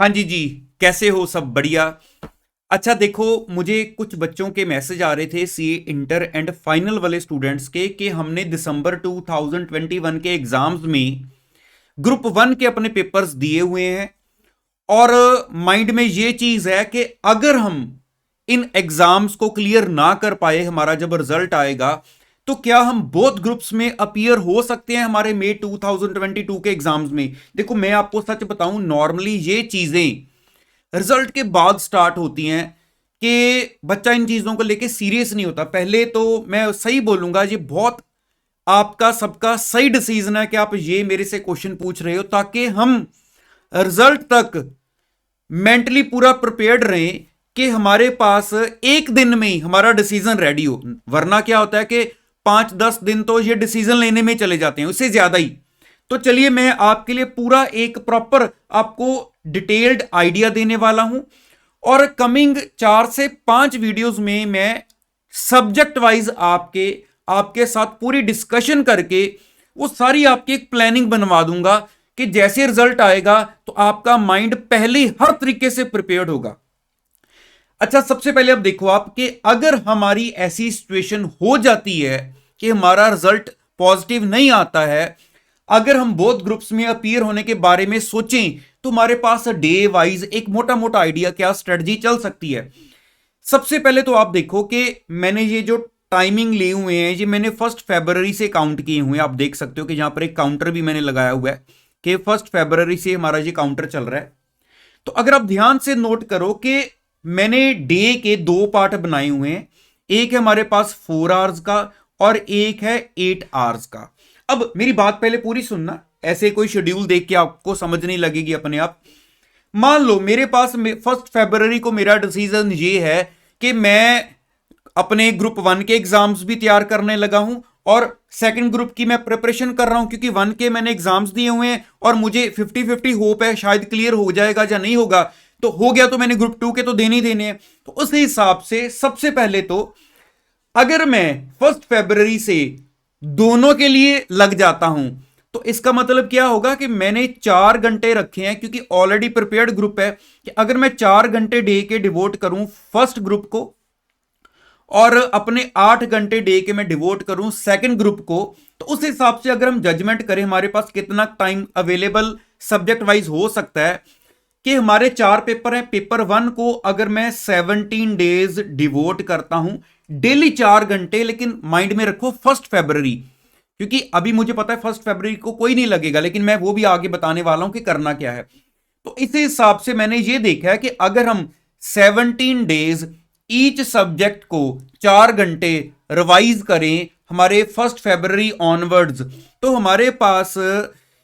हाँ जी जी। कैसे हो? सब बढ़िया। अच्छा देखो, मुझे कुछ बच्चों के मैसेज आ रहे थे सी इंटर एंड फाइनल वाले स्टूडेंट्स के कि हमने दिसंबर 2021 के एग्जाम्स में ग्रुप वन के अपने पेपर्स दिए हुए हैं और माइंड में ये चीज है कि अगर हम इन एग्जाम्स को क्लियर ना कर पाए, हमारा जब रिजल्ट आएगा तो क्या हम बोथ ग्रुप्स में अपीयर हो सकते हैं हमारे मई 2022 के एग्जाम्स में। देखो मैं आपको सच बताऊं, नॉर्मली ये चीजें रिजल्ट के बाद स्टार्ट होती हैं कि बच्चा इन चीजों को लेके सीरियस नहीं होता। पहले तो मैं सही बोलूंगा, ये बहुत आपका सबका सही डिसीजन है कि आप ये मेरे से क्वेश्चन पूछ रहे हो ताकि हम रिजल्ट तक मेंटली पूरा प्रिपेयर्ड रहें कि हमारे पास एक दिन में ही हमारा डिसीजन रेडी हो। वरना क्या होता है कि 5-10 दिन तो ये डिसीजन लेने में चले जाते हैं, उससे ज्यादा ही। तो चलिए मैं आपके लिए पूरा एक प्रॉपर आपको डिटेल्ड आइडिया देने वाला हूं और कमिंग 4 से 5 वीडियोस में मैं सब्जेक्ट वाइज आपके आपके साथ पूरी डिस्कशन करके वो सारी आपकी एक प्लानिंग बनवा दूंगा कि जैसे रिजल्ट आएगा तो आपका माइंड पहले हर तरीके से प्रिपेयर्ड होगा। अच्छा, सबसे पहले अब देखो आप कि अगर हमारी ऐसी सिचुएशन हो जाती है कि हमारा रिजल्ट पॉजिटिव नहीं आता है, अगर हम बोथ ग्रुप्स में अपीयर होने के बारे में सोचें तो हमारे पास डे वाइज एक मोटा मोटा आइडिया क्या स्ट्रेटजी चल सकती है। सबसे पहले तो आप देखो कि मैंने ये जो टाइमिंग लिए हुए हैं ये मैंने 1 फरवरी से काउंट किए हुए हैं। आप देख सकते हो कि यहां पर एक काउंटर भी मैंने लगाया हुआ है कि 1 फरवरी से हमारा ये काउंटर चल रहा है। तो अगर आप ध्यान से नोट करो कि मैंने डे के 2 पार्ट बनाए हुए हैं, एक है हमारे पास 4 आवर्स का और एक है 8 आवर्स का। अब मेरी बात पहले पूरी सुनना, ऐसे कोई शेड्यूल देख के आपको समझ नहीं लगेगी अपने आप। मान लो मेरे पास 1 फरवरी को मेरा डिसीजन ये है कि मैं अपने ग्रुप वन के एग्जाम्स भी तैयार करने लगा हूं और सेकंड ग्रुप की मैं प्रिपरेशन कर रहा हूं, क्योंकि वन के मैंने एग्जाम्स दिए हुए हैं और मुझे 50-50 होप है शायद क्लियर हो जाएगा या नहीं होगा। तो हो गया तो मैंने ग्रुप टू के तो देने ही देने हैं। तो उस हिसाब से सबसे पहले तो अगर मैं 1 फरवरी से दोनों के लिए लग जाता हूं तो इसका मतलब क्या होगा कि मैंने 4 घंटे रखे हैं, क्योंकि ऑलरेडी प्रिपेयर्ड ग्रुप है, कि अगर मैं 4 घंटे डे के डिवोट करूं फर्स्ट ग्रुप को और अपने 8 घंटे डे के मैं डिवोट करूं सेकंड ग्रुप को, तो उस हिसाब से अगर हम जजमेंट करें हमारे पास कितना टाइम अवेलेबल सब्जेक्ट वाइज हो सकता है कि हमारे 4 पेपर हैं। पेपर वन को अगर मैं 17 डेज डिवोट करता हूं डेली 4 घंटे, लेकिन माइंड में रखो 1 फरवरी, क्योंकि अभी मुझे पता है 1 फरवरी को कोई नहीं लगेगा, लेकिन मैं वो भी आगे बताने वाला हूं कि करना क्या है। तो इस हिसाब से मैंने ये देखा है कि अगर हम 17 डेज ईच सब्जेक्ट को 4 घंटे रिवाइज करें हमारे 1 फरवरी ऑनवर्ड्स, तो हमारे पास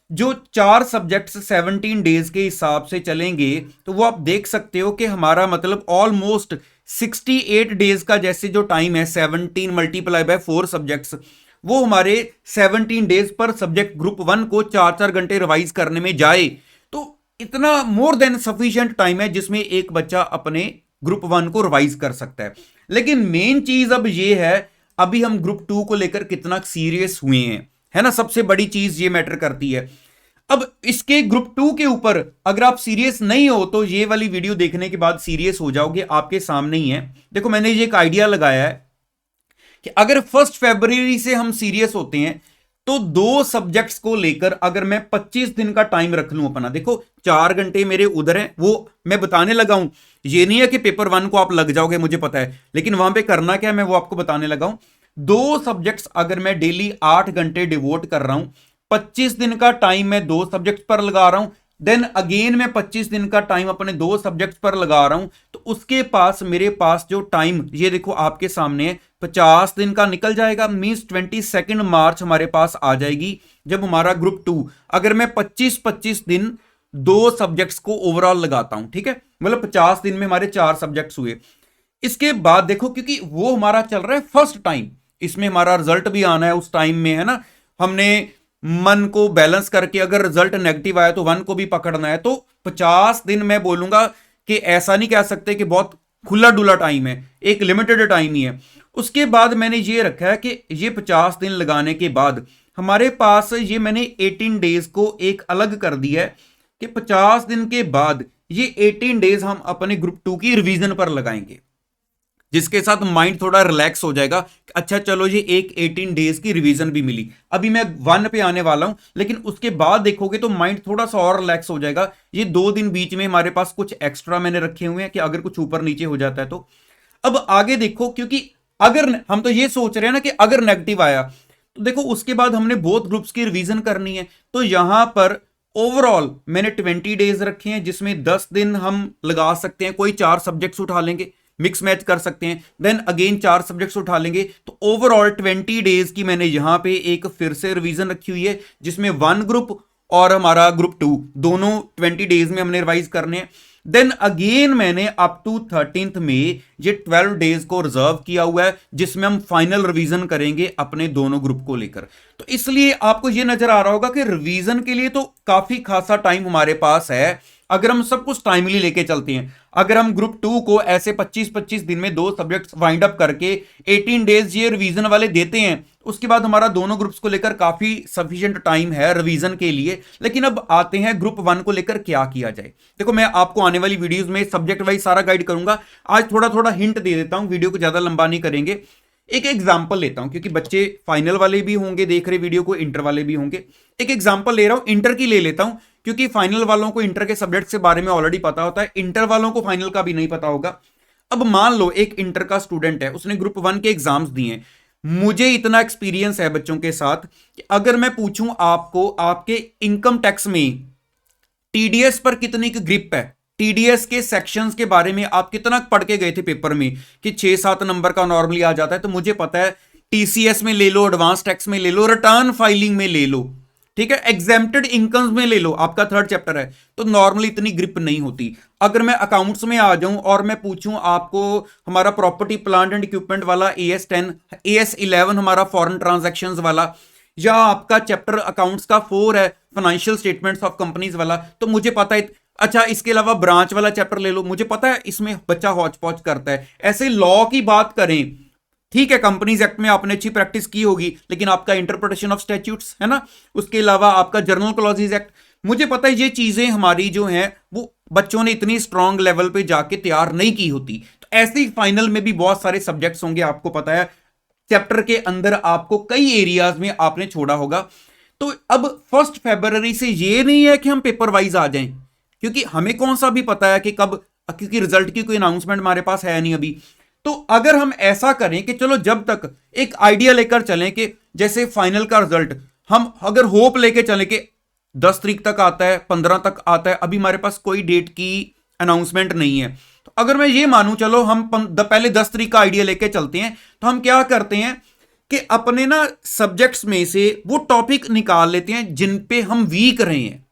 जो 4 सब्जेक्ट्स 17 डेज के हिसाब से चलेंगे तो वो आप देख सकते हो कि हमारा मतलब ऑलमोस्ट 68 डेज का जैसे जो टाइम है 17 मल्टीप्लाई बाय 4 सब्जेक्ट्स, वो हमारे 17 डेज पर सब्जेक्ट ग्रुप वन को 4-4 घंटे रिवाइज करने में जाए तो इतना मोर देन सफिशिएंट टाइम है जिसमें एक बच्चा अपने ग्रुप वन को रिवाइज कर सकता है। लेकिन मेन चीज अब ये है, अभी हम ग्रुप टू को लेकर कितना सीरियस हुए हैं, है ना, सबसे बड़ी चीज ये मैटर करती है। अब इसके ग्रुप टू के ऊपर अगर आप सीरियस नहीं हो तो ये वाली वीडियो देखने के बाद सीरियस हो जाओगे, आपके सामने ही है। देखो मैंने ये एक आइडिया लगाया है कि अगर 1 फरवरी से हम सीरियस होते हैं तो 2 सब्जेक्ट्स को लेकर अगर मैं 25 दिन का टाइम रख लूं अपना, देखो 4 घंटे मेरे उधर हैं, वो मैं बताने लगा हूं। ये नहीं है कि पेपर वन को आप लग जाओगे, मुझे पता है, लेकिन वहां पे करना क्या है मैं वो आपको बताने लगा हूं। 2 सब्जेक्ट्स अगर मैं डेली 8 घंटे डिवोट कर रहा हूं, 25 दिन का टाइम मैं 2 सब्जेक्ट्स पर लगा रहा हूं, देन अगेन मैं 25 दिन का टाइम अपने 2 सब्जेक्ट्स पर लगा रहा हूं, तो उसके पास मेरे पास जो टाइम ये देखो आपके सामने है 50 दिन का निकल जाएगा। मींस 22 मार्च हमारे पास आ जाएगी जब हमारा ग्रुप टू, अगर मैं 25-25 दिन 2 सब्जेक्ट्स को ओवरऑल लगाता हूं, ठीक है, मतलब 50 दिन में हमारे 4 सब्जेक्ट्स हुए। इसके बाद देखो क्योंकि वो हमारा चल रहा है फर्स्ट टाइम, इसमें हमारा रिजल्ट भी आना है उस टाइम में, है ना, हमने मन को बैलेंस करके अगर रिजल्ट नेगेटिव आया तो वन को भी पकड़ना है। तो 50 दिन मैं बोलूंगा कि ऐसा नहीं कह सकते कि बहुत खुला डुला टाइम है, एक लिमिटेड टाइम ही है। उसके बाद मैंने ये रखा है कि ये 50 दिन लगाने के बाद हमारे पास ये मैंने 18 डेज को एक अलग कर दिया है कि 50 दिन के बाद ये 18 डेज हम अपने ग्रुप 2 की रिवीजन पर लगाएंगे, जिसके साथ माइंड थोड़ा रिलैक्स हो जाएगा। अच्छा चलो ये एक 18 डेज की रिवीजन भी मिली। अभी मैं 1 पे आने वाला हूं, लेकिन उसके बाद देखोगे तो माइंड थोड़ा सा और रिलैक्स हो जाएगा। ये 2 दिन बीच में हमारे पास कुछ एक्स्ट्रा मैंने रखे हुए हैं कि अगर कुछ ऊपर नीचे हो जाता है तो। अब आगे देखो, क्योंकि अगर हम तो ये सोच रहे हैं ना कि अगर नेगेटिव आया तो देखो उसके बाद हमने बोथ ग्रुप्स की रिवीजन करनी है। तो यहां पर ओवरऑल मैंने 20 डेज रखे हैं, जिसमें 10 दिन हम लगा सकते हैं, कोई 4 सब्जेक्ट्स उठा लेंगे, मिक्स मैच कर सकते हैं, देन अगेन 4 सब्जेक्ट्स उठा लेंगे। तो ओवरऑल 20 डेज की मैंने यहां पे एक फिर से रिवीजन रखी हुई है, जिसमें 1 ग्रुप और हमारा ग्रुप 2 दोनों 20 डेज में हमने रिवाइज करने हैं। देन अगेन मैंने अप टू 13th में ये 12 डेज को रिजर्व किया हुआ है, जिसमें हम फाइनल रिवीजन करेंगे अपने दोनों ग्रुप को लेकर। तो इसलिए आपको ये नजर आ रहा होगा कि रिवीजन के लिए तो काफी खासा टाइम हमारे पास है, अगर हम सब कुछ टाइमली लेके चलते हैं। अगर हम ग्रुप 2 को ऐसे 25-25 दिन में 2 सब्जेक्ट्स वाइंड अप करके 18 डेज ये रिवीजन वाले देते हैं, उसके बाद हमारा दोनों ग्रुप्स को लेकर काफी सफिशिएंट टाइम है रिवीजन के लिए। लेकिन अब आते हैं ग्रुप 1 को लेकर क्या किया जाए। देखो मैं आपको आने वाली वीडियोस में सब्जेक्ट वाइज सारा गाइड करूंगा, आज थोड़ा थोड़ा हिंट दे देता हूं, वीडियो को ज्यादा लंबा नहीं करेंगे। एक एग्जाम्पल लेता हूं, क्योंकि बच्चे फाइनल वाले भी होंगे देख रहे वीडियो को, इंटर वाले भी होंगे। एक एग्जाम्पल ले रहा हूं, इंटर की ले लेता हूं, क्योंकि फाइनल वालों को इंटर के सब्जेक्ट के बारे में ऑलरेडी पता होता है, इंटर वालों को फाइनल का भी नहीं पता होगा। अब मान लो एक इंटर का स्टूडेंट है, उसने ग्रुप 1 के एग्जाम्स दिए हैं। मुझे इतना एक्सपीरियंस है बच्चों के साथ कि अगर मैं पूछूं आपको आपके इनकम टैक्स में टीडीएस पर कितनी की ग्रिप है, टीडीएस के सेक्शंस के बारे में आप कितना पढ़ के गए थे पेपर में कि 6-7 नंबर का नॉर्मली आ जाता है, तो मुझे पता है टीसीएस में ले लो, एडवांस टैक्स में ले लो, रिटर्न फाइलिंग में ले लो, ठीक है, एग्जेम्प्टेड इनकम्स में ले लो, आपका 3rd चैप्टर है, तो नॉर्मली इतनी ग्रिप नहीं होती। अगर मैं अकाउंट्स में आ जाऊं और मैं पूछूं आपको हमारा प्रॉपर्टी प्लांट एंड इक्विपमेंट वाला AS10, AS11 हमारा फॉरेन ट्रांजैक्शंस वाला, या आपका चैप्टर अकाउंट्स का 4 है फाइनेंशियल स्टेटमेंट्स ऑफ कंपनीज वाला, तो मुझे पता है। अच्छा इसके अलावा ब्रांच वाला चैप्टर ले लो, मुझे पता है इसमें बच्चा हौच पौच करता है। ऐसे लॉ की बात करें, ठीक है कंपनीज एक्ट में आपने अच्छी प्रैक्टिस की होगी, लेकिन आपका इंटरप्रिटेशन ऑफ स्टैट्यूट्स है ना, उसके अलावा आपका जर्नल क्लॉजेज एक्ट, मुझे पता है ये चीजें हमारी जो हैं वो बच्चों ने इतनी स्ट्रांग लेवल पे जाके तैयार नहीं की होती। तो ऐसे ही फाइनल में भी बहुत सारे सब्जेक्ट्स होंगे, आपको पता है चैप्टर के अंदर आपको कई एरियाज में आपने छोड़ा होगा। तो अब 1 फरवरी से ये नहीं है कि हम पेपर वाइज आ जाएं, क्योंकि हमें कौन सा भी पता है कि कब, क्योंकि रिजल्ट की कोई अनाउंसमेंट हमारे पास है नहीं अभी। तो अगर हम ऐसा करें कि चलो जब तक एक आइडिया लेकर चलें कि जैसे फाइनल का रिजल्ट हम अगर होप लेके चलें कि 10 तारीख तक आता है, 15 तक आता है, अभी हमारे पास कोई डेट की अनाउंसमेंट नहीं है, तो अगर मैं ये मानूं चलो हम पहले 10 तारीख का आइडिया लेके चलते हैं, तो हम क्या करते हैं कि अपने ना सब्जेक्ट्स में से वो टॉपिक निकाल लेते हैं जिन पे हम वीक रहे हैं।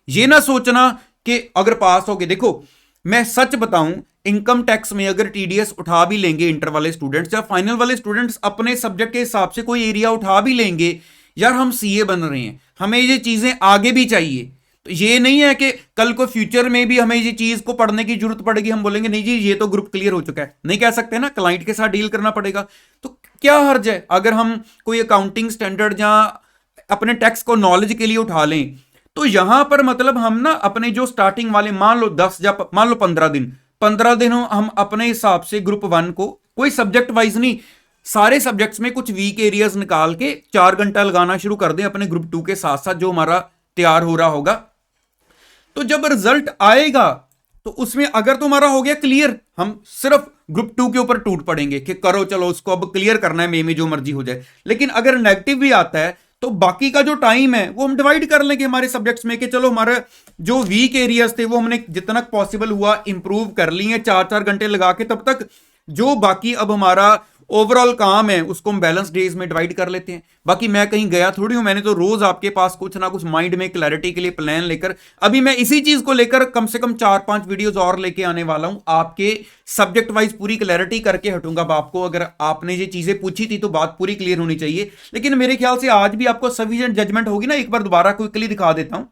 ये ना सोचना कि अगर पास हो गए, देखो मैं सच बताऊं, इनकम टैक्स में अगर टीडीएस उठा भी लेंगे इंटर वाले स्टूडेंट्स या फाइनल वाले स्टूडेंट्स अपने सब्जेक्ट के हिसाब से कोई एरिया उठा भी लेंगे, यार हम सीए बन रहे हैं, हमें ये चीजें आगे भी चाहिए। तो ये नहीं है कि कल को फ्यूचर में भी हमें ये चीज को पढ़ने की जरूरत पड़ेगी, हम बोलेंगे नहीं जी ये तो ग्रुप क्लियर हो चुका है, नहीं कह सकते ना, क्लाइंट के साथ डील करना पड़ेगा। तो क्या हर्ज है अगर हम कोई अकाउंटिंग स्टैंडर्ड या अपने टैक्स को नॉलेज के लिए उठा लें। तो यहां पर मतलब हम ना अपने जो स्टार्टिंग वाले मान लो 10 या मान लो 15 दिन हम अपने हिसाब से ग्रुप 1 को कोई सब्जेक्ट वाइज नहीं, सारे सब्जेक्ट्स में कुछ वीक एरियाज निकाल के 4 घंटा लगाना शुरू कर दें अपने ग्रुप 2 के साथ साथ जो हमारा तैयार हो रहा होगा। तो जब रिजल्ट आएगा तो उसमें अगर तुम्हारा हो गया क्लियर, हम सिर्फ ग्रुप 2 के ऊपर टूट पड़ेंगे कि करो चलो उसको अब क्लियर करना है, में जो मर्जी हो जाए। लेकिन अगर नेगेटिव भी आता है तो बाकी का जो टाइम है वो हम डिवाइड कर लेंगे हमारे सब्जेक्ट्स में कि चलो हमारे जो वीक एरियाज थे वो हमने जितना पॉसिबल हुआ इंप्रूव कर लिए 4-4 घंटे लगा के, तब तक जो बाकी अब हमारा ओवरऑल काम है उसको हम बैलेंस डेज में डिवाइड कर लेते हैं। बाकी मैं कहीं गया थोड़ी हूं, मैंने तो रोज आपके पास कुछ ना कुछ माइंड में क्लैरिटी के लिए प्लान लेकर, अभी मैं इसी चीज को लेकर कम से कम 4-5 वीडियोस और लेके आने वाला हूं, आपके सब्जेक्ट वाइज पूरी क्लैरिटी करके हटूंगा। आपको अगर आपने ये चीजें पूछी थी तो बात पूरी क्लियर होनी चाहिए, लेकिन मेरे ख्याल से आज भी आपको सफिशिएंट जजमेंट होगी ना। एक बार दोबारा क्विकली दिखा देता हूं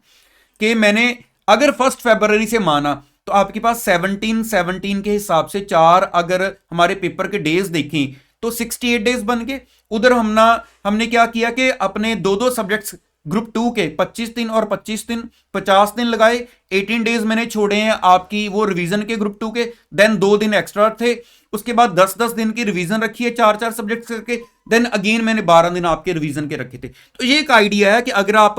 कि मैंने अगर 1 फरवरी से माना तो आपके पास 17 के हिसाब से 4 अगर हमारे पेपर के डेज देखें तो 68 डेज बन गए। उधर हमने क्या किया कि अपने 2-2 सब्जेक्ट्स ग्रुप 2 के 25 दिन और 25 दिन 50 दिन लगाए, 18 डेज मैंने छोड़े हैं आपकी वो रिवीजन के ग्रुप 2 के, देन 2 दिन एक्स्ट्रा थे, उसके बाद 10-10 दिन की रिवीजन रखी है 4-4 सब्जेक्ट्स करके, देन अगेन मैंने 12 दिन आपके रिवीजन के रखे थे। तो ये एक आइडिया है कि अगर आप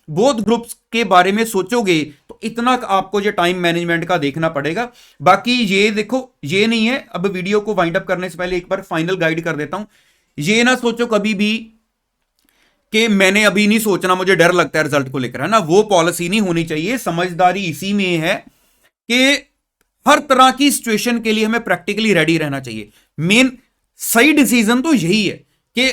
बोथ ग्रुप्स के बारे में सोचोगे तो इतना आपको ये टाइम मैनेजमेंट का देखना पड़ेगा। बाकी ये देखो, ये नहीं है, अब वीडियो को वाइंड अप करने से पहले एक बार फाइनल गाइड कर देता हूं। ये ना सोचो कभी भी कि मैंने अभी नहीं सोचना, मुझे डर लगता है रिजल्ट को लेकर, है ना, वो पॉलिसी नहीं होनी चाहिए। समझदारी इसी में है कि हर तरह की सिचुएशन के लिए हमें प्रैक्टिकली रेडी रहना चाहिए। मेन सही डिसीजन तो यही है कि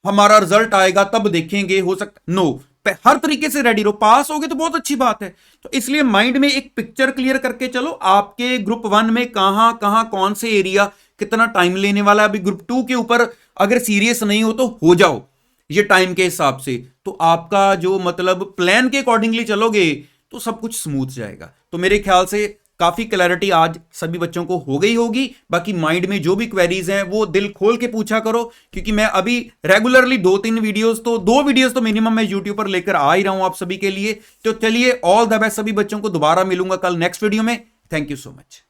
हमारा रिजल्ट आएगा तब देखेंगे, हो सकता नो, हर तरीके से रेडी रहो। पास हो गए तो बहुत अच्छी बात है, तो इसलिए माइंड में एक पिक्चर क्लियर करके चलो आपके ग्रुप 1 में कहां कहां कौन से एरिया कितना टाइम लेने वाला है। अभी ग्रुप 2 के ऊपर अगर सीरियस नहीं हो जाओ ये टाइम के हिसाब से, तो आपका जो मतलब प्लान के अकॉर्डिंगली चलोगे तो सब कुछ स्मूथ जाएगा। तो मेरे ख्याल से काफी क्लैरिटी आज सभी बच्चों को हो गई होगी। बाकी माइंड में जो भी क्वेरीज हैं वो दिल खोल के पूछा करो, क्योंकि मैं अभी रेगुलरली 2-3 वीडियोस तो 2 वीडियोस तो मिनिमम मैं यूट्यूब पर लेकर आ ही रहा हूं आप सभी के लिए। तो चलिए, ऑल द बेस्ट सभी बच्चों को, दोबारा मिलूंगा कल नेक्स्ट वीडियो में। Thank you so much.